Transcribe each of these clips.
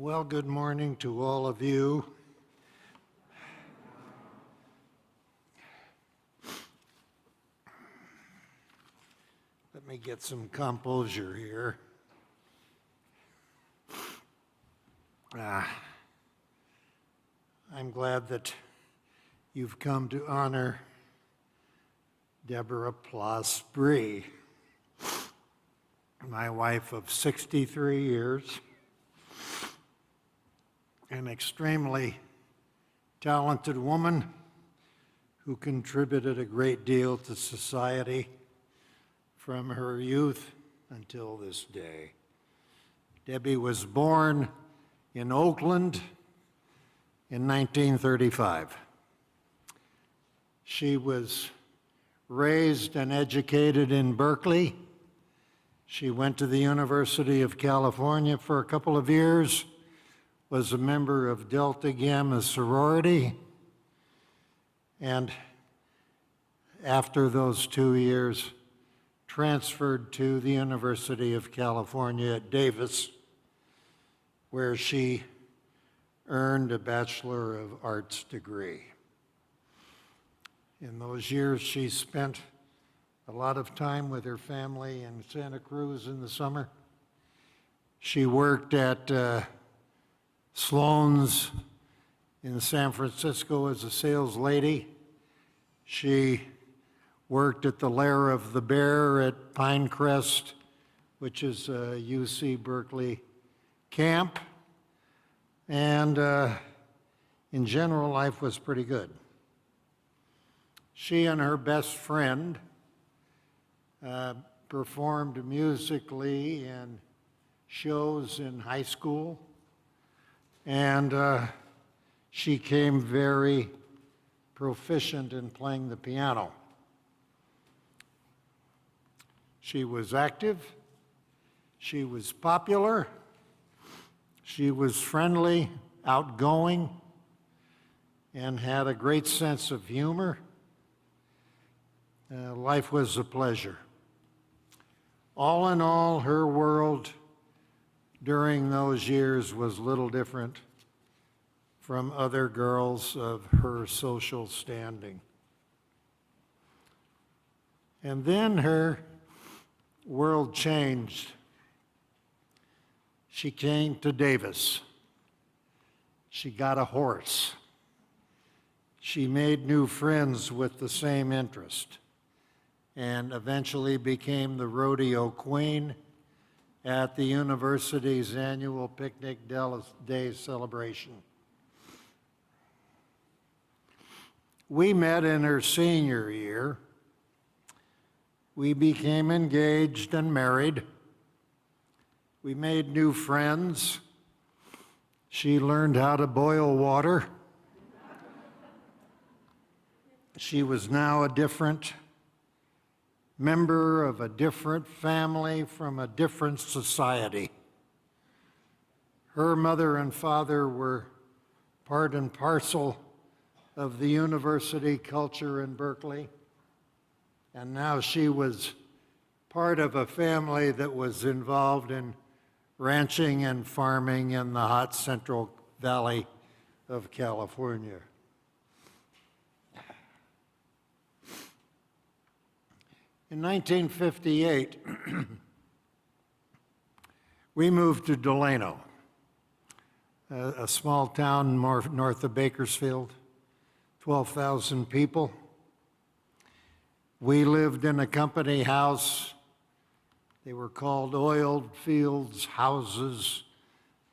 Well, good morning to all of you. Let me get some composure here. I'm glad that you've come to honor Deborah Ploss Bree, my wife of 63 years, an extremely talented woman who contributed a great deal to society from her youth until this day. Debbie was born in Oakland in 1935. She was raised and educated in Berkeley. She went to the University of California for a couple of years, was a member of Delta Gamma sorority, and after those 2 years, transferred to the University of California at Davis, where she earned a Bachelor of Arts degree. In those years, she spent a lot of time with her family in Santa Cruz in the summer. She worked at Sloan's in San Francisco as a sales lady. She worked at the Lair of the Bear at Pinecrest, which is a UC Berkeley camp. And in general, life was pretty good. She and her best friend performed musically in shows in high school, and she became very proficient in playing the piano. She was active, she was popular, she was friendly, outgoing, and had a great sense of humor. Life was a pleasure. All in all, her world during those years was little different from other girls of her social standing. And then her world changed. She came to Davis. She got a horse. She made new friends with the same interest, and eventually became the rodeo queen at the university's annual Picnic Day celebration. We met in her senior year. We became engaged and married. We made new friends. She learned how to boil water. She was now a different member of a different family from a different society. Her mother and father were part and parcel of the university culture in Berkeley, and now she was part of a family that was involved in ranching and farming in the hot Central Valley of California. In 1958, we moved to Delano, a small town north of Bakersfield, 12,000 people. We lived in a company house. They were called oiled fields houses.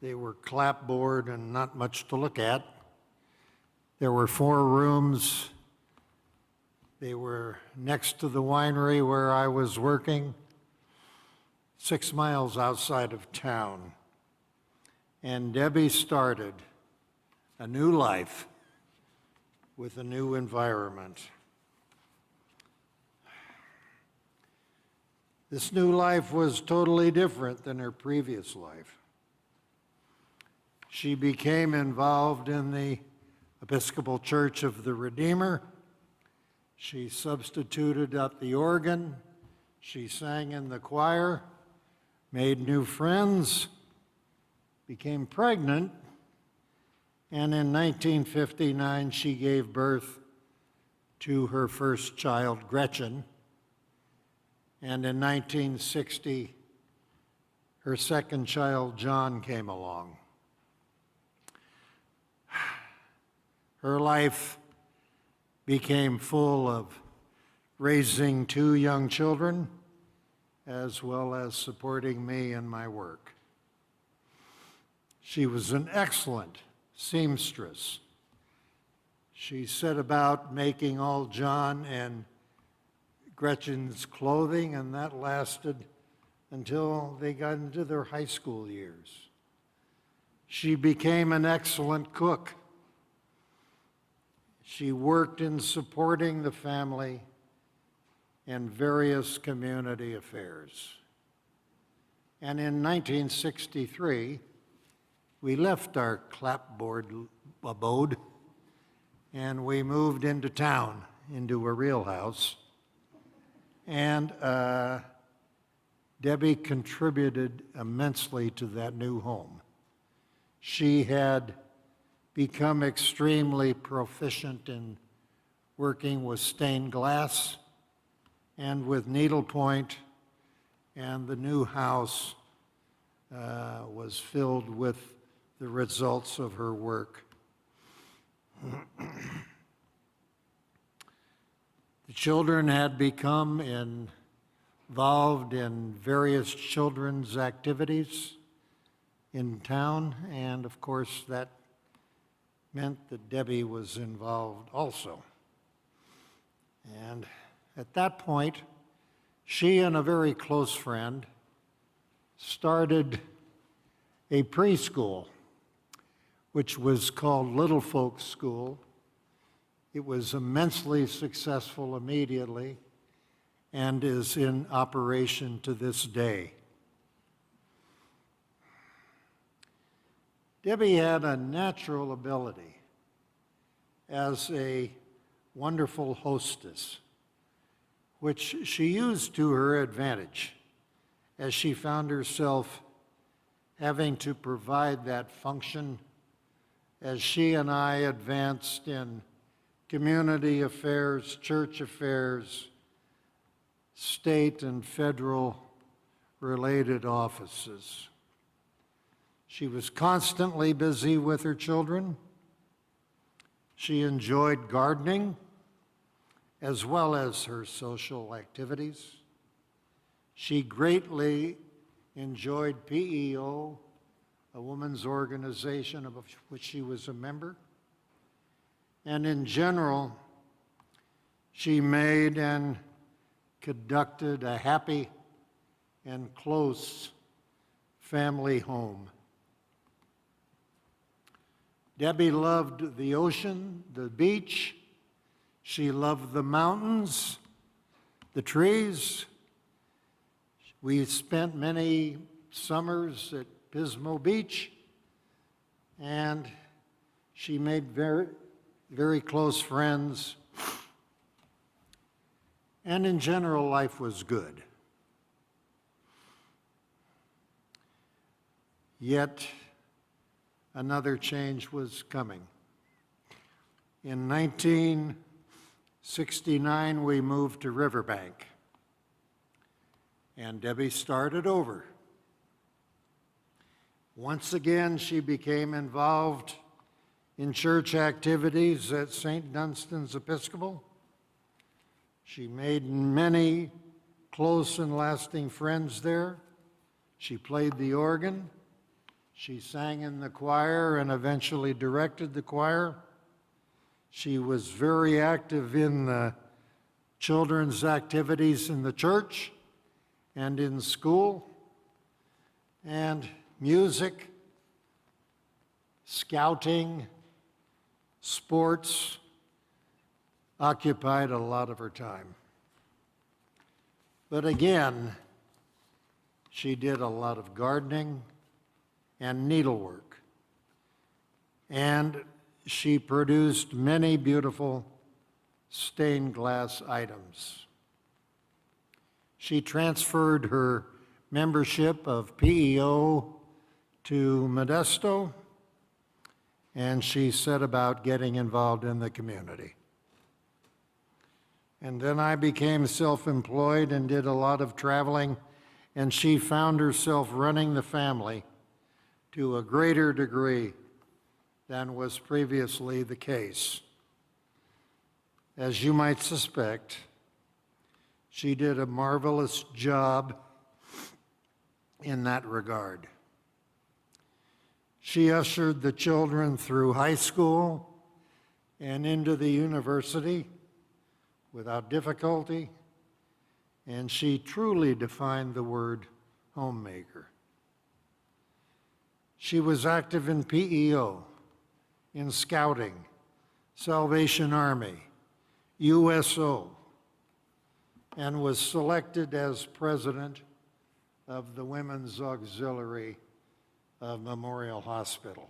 They were clapboard and not much to look at. There were 4 rooms. They were next to the winery where I was working, 6 miles outside of town. And Debbie started a new life with a new environment. This new life was totally different than her previous life. She became involved in the Episcopal Church of the Redeemer. She substituted at the organ. She sang in the choir, made new friends, became pregnant, and in 1959 she gave birth to her first child, Gretchen, and in 1960 her second child, John, came along. Her life became full of raising two young children, as well as supporting me in my work. She was an excellent seamstress. She set about making all John and Gretchen's clothing, and that lasted until they got into their high school years. She became an excellent cook. She worked in supporting the family and various community affairs. And in 1963, we left our clapboard abode and we moved into town, into a real house. And Debbie contributed immensely to that new home. She had become extremely proficient in working with stained glass and with needlepoint, and the new house was filled with the results of her work. The children had become involved in various children's activities in town, and of course that meant that Debbie was involved also. And at that point, she and a very close friend started a preschool, which was called Little Folks School. It was immensely successful immediately and is in operation to this day. Debbie had a natural ability as a wonderful hostess, which she used to her advantage as she found herself having to provide that function as she and I advanced in community affairs, church affairs, state and federal related offices. She was constantly busy with her children. She enjoyed gardening as well as her social activities. She greatly enjoyed PEO, a women's organization of which she was a member. And in general, she made and conducted a happy and close family home. Debbie loved the ocean, the beach. She loved the mountains, the trees. We spent many summers at Pismo Beach, and she made very, very close friends. And in general, life was good. Yet, another change was coming. In 1969, we moved to Riverbank, and Debbie started over. Once again, she became involved in church activities at St. Dunstan's Episcopal. She made many close and lasting friends there. She played the organ. She sang in the choir and eventually directed the choir. She was very active in the children's activities in the church and in school, and music, scouting, sports occupied a lot of her time. But again, she did a lot of gardening and needlework. And she produced many beautiful stained glass items. She transferred her membership of PEO to Modesto, and she set about getting involved in the community. And then I became self-employed and did a lot of traveling, and she found herself running the family to a greater degree than was previously the case. As you might suspect, she did a marvelous job in that regard. She ushered the children through high school and into the university without difficulty, and she truly defined the word homemaker. She was active in PEO, in Scouting, Salvation Army, USO, and was selected as president of the Women's Auxiliary of Memorial Hospital.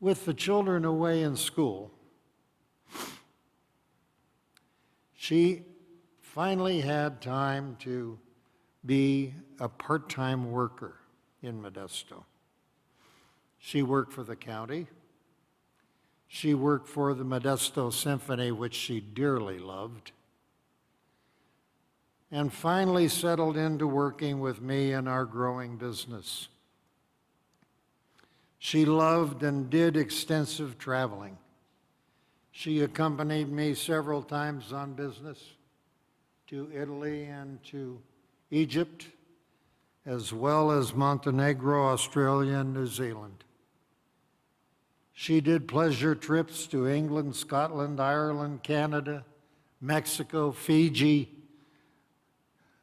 With the children away in school, she finally had time to be a part-time worker in Modesto. She worked for the county. She worked for the Modesto Symphony, which she dearly loved, and finally settled into working with me in our growing business. She loved and did extensive traveling. She accompanied me several times on business to Italy and to Egypt, as well as Montenegro, Australia, and New Zealand. She did pleasure trips to England, Scotland, Ireland, Canada, Mexico, Fiji,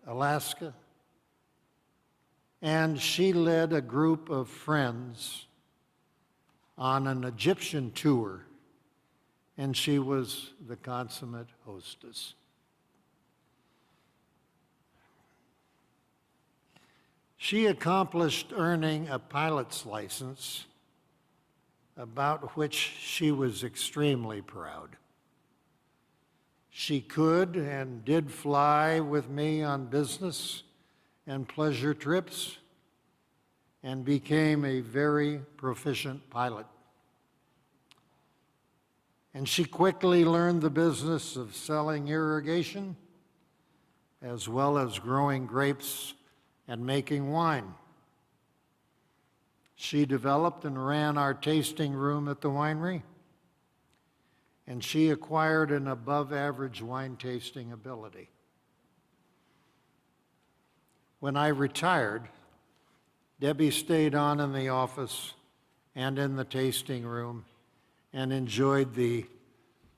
Alaska, and she led a group of friends on an Egyptian tour, and she was the consummate hostess. She accomplished earning a pilot's license, about which she was extremely proud. She could and did fly with me on business and pleasure trips and became a very proficient pilot. And she quickly learned the business of selling irrigation, as well as growing grapes and making wine. She developed and ran our tasting room at the winery, and she acquired an above-average wine tasting ability. When I retired, Debbie stayed on in the office and in the tasting room and enjoyed the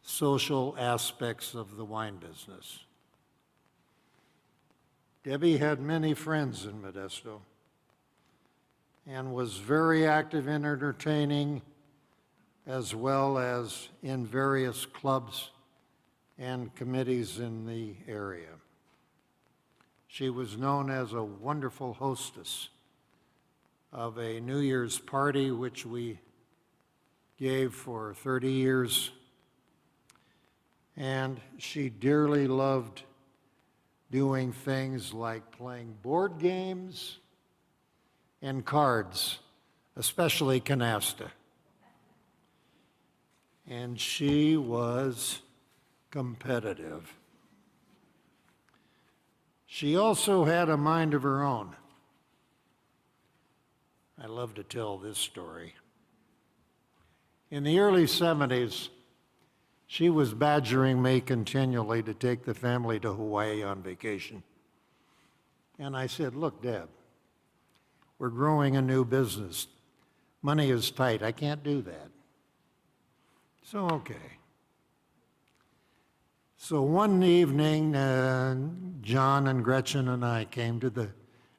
social aspects of the wine business. Debbie had many friends in Modesto and was very active in entertaining as well as in various clubs and committees in the area. She was known as a wonderful hostess of a New Year's party which we gave for 30 years, and she dearly loved doing things like playing board games and cards, especially canasta. And she was competitive. She also had a mind of her own. I love to tell this story. In the early 70s, she was badgering me continually to take the family to Hawaii on vacation. And I said, "Look, Deb, we're growing a new business. Money is tight. I can't do that." So, okay. So one evening, John and Gretchen and I came to the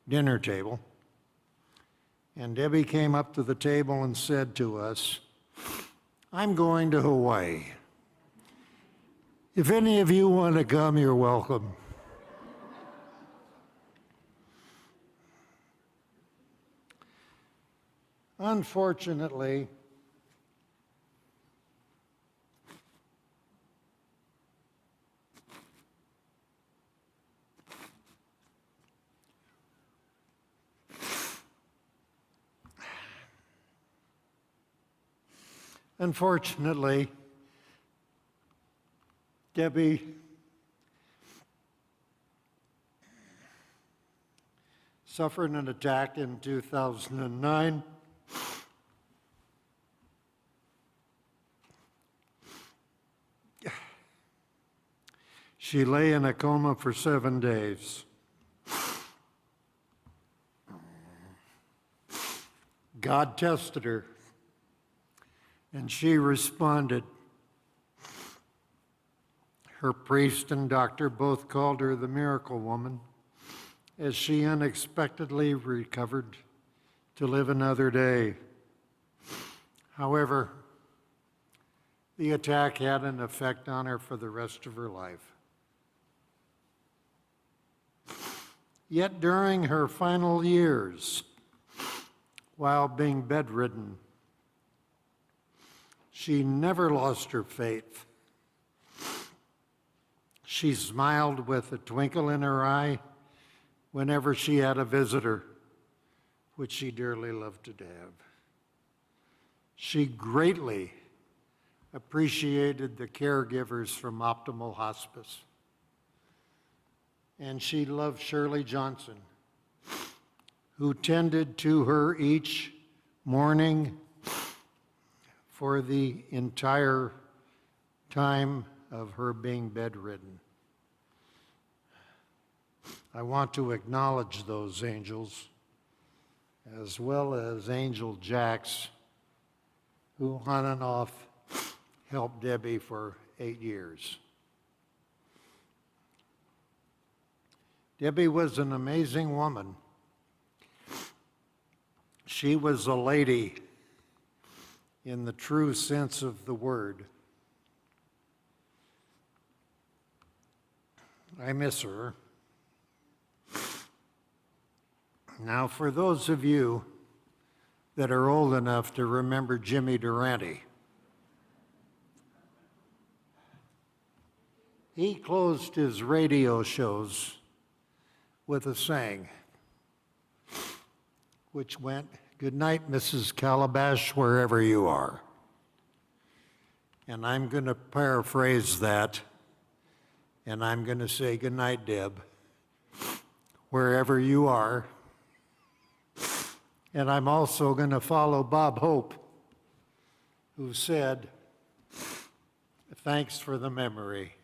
dinner table, and Debbie came up to the table and said to us, "I'm going to Hawaii. If any of you want to come, you're welcome." Unfortunately, Unfortunately, Debbie suffered an attack in 2009. She lay in a coma for 7 days. God tested her, and she responded. Her priest and doctor both called her the miracle woman, as she unexpectedly recovered to live another day. However, the attack had an effect on her for the rest of her life. Yet during her final years, while being bedridden, she never lost her faith. She smiled with a twinkle in her eye whenever she had a visitor, which she dearly loved to have. She greatly appreciated the caregivers from Optimal Hospice. And she loved Shirley Johnson, who tended to her each morning for the entire time of her being bedridden. I want to acknowledge those angels, as well as Angel Jax, who on and off helped Debbie for 8 years. Debbie was an amazing woman. She was a lady in the true sense of the word. I miss her. Now, for those of you that are old enough to remember Jimmy Durante, he closed his radio shows with a saying, which went, "Good night, Mrs. Calabash, wherever you are." And I'm going to paraphrase that, and I'm going to say, "Good night, Deb, wherever you are." And I'm also going to follow Bob Hope, who said, "Thanks for the memory."